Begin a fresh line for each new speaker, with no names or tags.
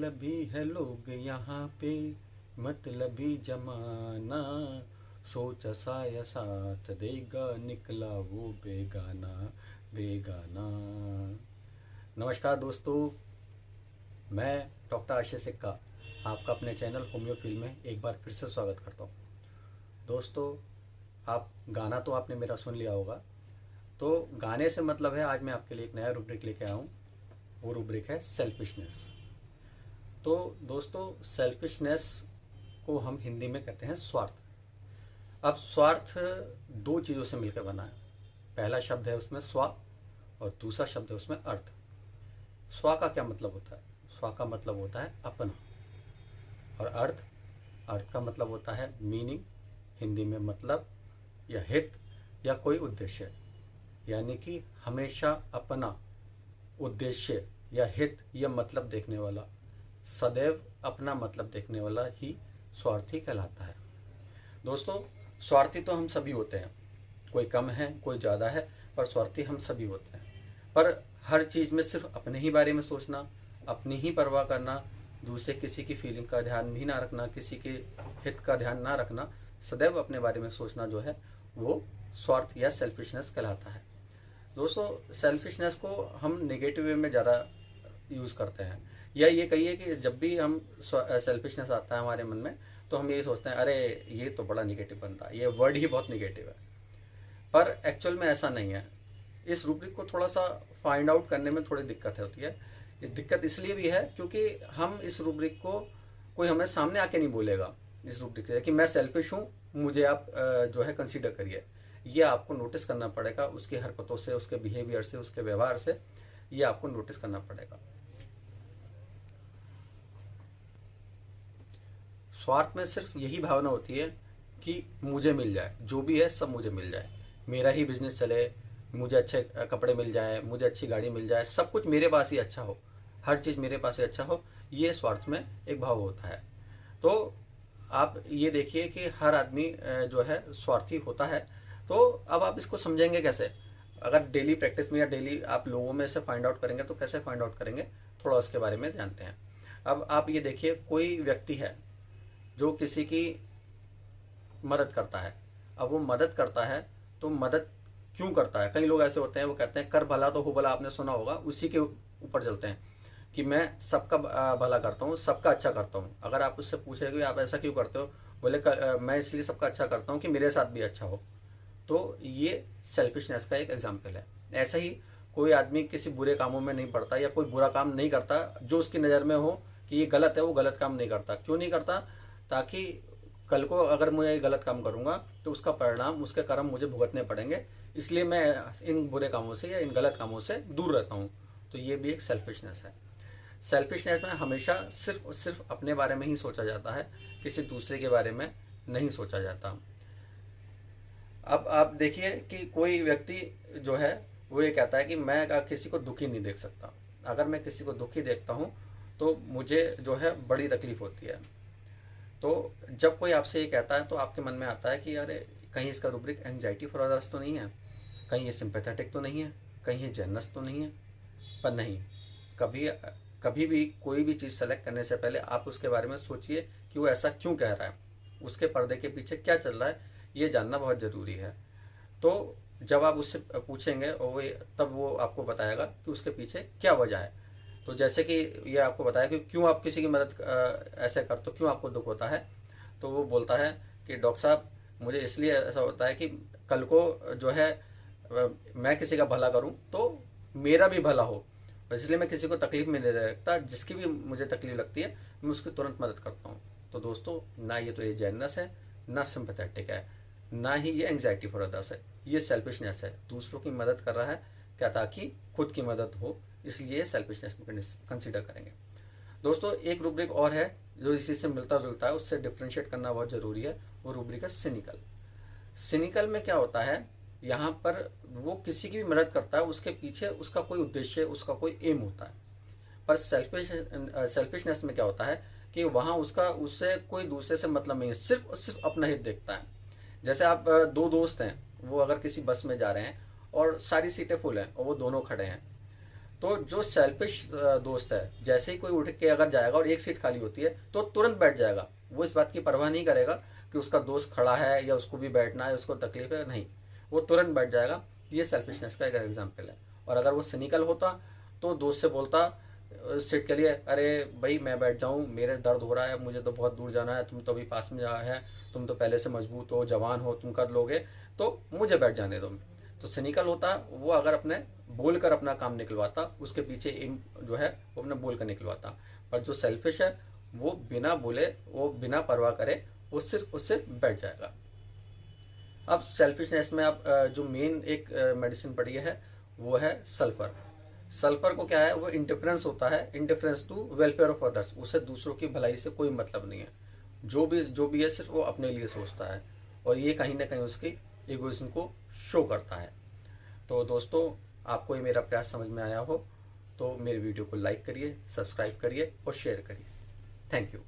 मतलबी है लोग यहाँ पे, मतलबी जमाना, सोचा सा या साथ देगा, निकला वो बेगाना बेगाना। नमस्कार दोस्तों, मैं डॉक्टर आशीष सिक्का आपका अपने चैनल होम्योफिल में एक बार फिर से स्वागत करता हूँ। दोस्तों, आप गाना तो आपने मेरा सुन लिया होगा, तो गाने से मतलब है आज मैं आपके लिए एक नया रूब्रिक लेके आया हूँ। वो रूब्रिक है सेल्फिशनेस। तो दोस्तों, सेल्फिशनेस को हम हिंदी में कहते हैं स्वार्थ। अब स्वार्थ दो चीज़ों से मिलकर बना है। पहला शब्द है उसमें स्वा और दूसरा शब्द है उसमें अर्थ। स्वा का क्या मतलब होता है? स्वा का मतलब होता है अपना। और अर्थ, अर्थ का मतलब होता है मीनिंग, हिंदी में मतलब या हित या कोई उद्देश्य। यानी कि हमेशा अपना उद्देश्य या हित या मतलब देखने वाला, सदैव अपना मतलब देखने वाला ही स्वार्थी कहलाता है। दोस्तों, स्वार्थी तो हम सभी होते हैं, कोई कम है कोई ज़्यादा है, पर स्वार्थी हम सभी होते हैं। पर हर चीज़ में सिर्फ अपने ही बारे में सोचना, अपनी ही परवाह करना, दूसरे किसी की फीलिंग का ध्यान भी ना रखना, किसी के हित का ध्यान ना रखना, सदैव अपने बारे में सोचना जो है वो स्वार्थ या सेल्फिशनेस कहलाता है। दोस्तों, सेल्फिशनेस को हम नेगेटिव वे में ज़्यादा यूज़ करते हैं, या ये कहिए कि जब भी हम सेल्फिशनेस आता है हमारे मन में, तो हम ये सोचते हैं अरे ये तो बड़ा निगेटिव बनता है, ये वर्ड ही बहुत निगेटिव है। पर एक्चुअल में ऐसा नहीं है। इस रूब्रिक को थोड़ा सा फाइंड आउट करने में थोड़ी दिक्कत होती है। ये दिक्कत इसलिए भी है क्योंकि हम इस रूब्रिक को कोई हमें सामने आके नहीं बोलेगा इस रूब्रिक से कि मैं सेल्फिश हूँ, मुझे आप जो है कंसीडर करिए। ये आपको नोटिस करना पड़ेगा, उसकी हरकतों से, उसके बिहेवियर से, उसके व्यवहार से, ये आपको नोटिस करना पड़ेगा। स्वार्थ में सिर्फ यही भावना होती है कि मुझे मिल जाए, जो भी है सब मुझे मिल जाए, मेरा ही बिजनेस चले, मुझे अच्छे कपड़े मिल जाए, मुझे अच्छी गाड़ी मिल जाए, सब कुछ मेरे पास ही अच्छा हो, हर चीज़ मेरे पास ही अच्छा हो, ये स्वार्थ में एक भाव होता है। तो आप ये देखिए कि हर आदमी जो है स्वार्थी होता है। तो अब आप इसको समझेंगे कैसे? अगर डेली प्रैक्टिस में या डेली आप लोगों में से फाइंड आउट करेंगे तो कैसे फाइंड आउट करेंगे, थोड़ा उसके बारे में जानते हैं। अब आप ये देखिए, कोई व्यक्ति है जो किसी की मदद करता है। अब वो मदद करता है तो मदद क्यों करता है? कई लोग ऐसे होते हैं, वो कहते हैं कर भला तो हो भला, आपने सुना होगा, उसी के ऊपर चलते हैं कि मैं सबका भला करता हूँ, सबका अच्छा करता हूँ। अगर आप उससे पूछेंगे आप ऐसा क्यों करते हो, बोले मैं इसलिए सबका अच्छा करता हूँ कि मेरे साथ भी अच्छा हो। तो ये सेल्फिशनेस का एक एग्जाम्पल है। ऐसा ही कोई आदमी किसी बुरे कामों में नहीं पड़ता या कोई बुरा काम नहीं करता जो उसकी नज़र में हो कि ये गलत है, वो गलत काम नहीं करता। क्यों नहीं करता? ताकि कल को अगर मैं ये गलत काम करूँगा तो उसका परिणाम, उसके कर्म मुझे भुगतने पड़ेंगे, इसलिए मैं इन बुरे कामों से या इन गलत कामों से दूर रहता हूँ। तो ये भी एक सेल्फिशनेस है। सेल्फिशनेस में हमेशा सिर्फ और सिर्फ अपने बारे में ही सोचा जाता है, किसी दूसरे के बारे में नहीं सोचा जाता। अब आप देखिए कि कोई व्यक्ति जो है वो ये कहता है कि मैं किसी को दुखी नहीं देख सकता, अगर मैं किसी को दुखी देखता हूँ तो मुझे जो है बड़ी तकलीफ होती है। तो जब कोई आपसे ये कहता है तो आपके मन में आता है कि अरे कहीं इसका रूब्रिक एंजाइटी फॉर अदर्स तो नहीं है, कहीं ये सिंपैथेटिक तो नहीं है, कहीं ये जेनरस तो नहीं है। पर नहीं, कभी कभी भी कोई भी चीज़ सेलेक्ट करने से पहले आप उसके बारे में सोचिए कि वो ऐसा क्यों कह रहा है, उसके पर्दे के पीछे क्या चल रहा है, ये जानना बहुत ज़रूरी है। तो जब आप उससे पूछेंगे और वो तब वो आपको बताएगा कि उसके पीछे क्या वजह है। तो जैसे कि ये आपको बताया कि क्यों आप किसी की मदद ऐसे करते हो, क्यों आपको दुख होता है, तो वो बोलता है कि डॉक्टर साहब मुझे इसलिए ऐसा होता है कि कल को जो है मैं किसी का भला करूं तो मेरा भी भला हो, इसलिए मैं किसी को तकलीफ में नहीं रखता, जिसकी भी मुझे तकलीफ लगती है मैं उसकी तुरंत मदद करता हूँ। तो दोस्तों, ना ये तो ये जेनरस है, ना सिंपैथेटिक है, ना ही ये एंग्जाइटी फॉर अदर्स है, ये सेल्फिशनेस है। दूसरों की मदद कर रहा है क्या, ताकि खुद की मदद हो, इसलिए सेल्फिशनेस में कंसिडर करेंगे। दोस्तों, एक रूब्रिक और है जो इसी से मिलता जुलता है, उससे डिफ्रेंशिएट करना बहुत ज़रूरी है। वो रूब्रिक है सिनिकल। सिनिकल में क्या होता है, यहाँ पर वो किसी की भी मदद करता है, उसके पीछे उसका कोई उद्देश्य, उसका कोई एम होता है। पर सेल्फिशनेस में क्या होता है कि वहाँ उसका उससे कोई दूसरे से मतलब नहीं है, सिर्फ और सिर्फ अपना हित देखता है। जैसे आप दो दोस्त हैं, वो अगर किसी बस में जा रहे हैं और सारी सीटें फुल हैं और वो दोनों खड़े हैं, तो जो सेल्फिश दोस्त है, जैसे ही कोई उठ के अगर जाएगा और एक सीट खाली होती है तो तुरंत बैठ जाएगा। वो इस बात की परवाह नहीं करेगा कि उसका दोस्त खड़ा है या उसको भी बैठना है, उसको तकलीफ है, नहीं, वो तुरंत बैठ जाएगा। ये सेल्फिशनेस का एक एग्जाम्पल है। और अगर वो सिनिकल होता तो दोस्त से बोलता सीट के लिए, अरे भाई मैं बैठ जाऊं, मेरे दर्द हो रहा है, मुझे तो बहुत दूर जाना है, तुम तो अभी पास में जा है, तुम तो पहले से मजबूत हो, जवान हो, तुम कर लोगे, तो मुझे बैठ जाने दो। तो सिनिकल होता वो अगर अपने बोल कर अपना काम निकलवाता, उसके पीछे एम जो है वो अपने बोल कर निकलवाता। पर जो सेल्फिश है वो बिना बोले, वो बिना परवाह करे, वो सिर्फ उससे बैठ जाएगा। अब सेल्फिशनेस में अब जो मेन एक मेडिसिन पड़ी है वो है सल्फर। सल्फर को क्या है, वो इंडिफरेंस होता है, indifference to welfare of others. उसे दूसरों की भलाई से कोई मतलब नहीं है, जो भी है सिर्फ वो अपने लिए सोचता है, और ये कहीं ना कहीं उसकी इगोइज्म को शो करता है। तो दोस्तों, आपको ये मेरा प्रयास समझ में आया हो तो मेरे वीडियो को लाइक करिए, सब्सक्राइब करिए और शेयर करिए। Thank you.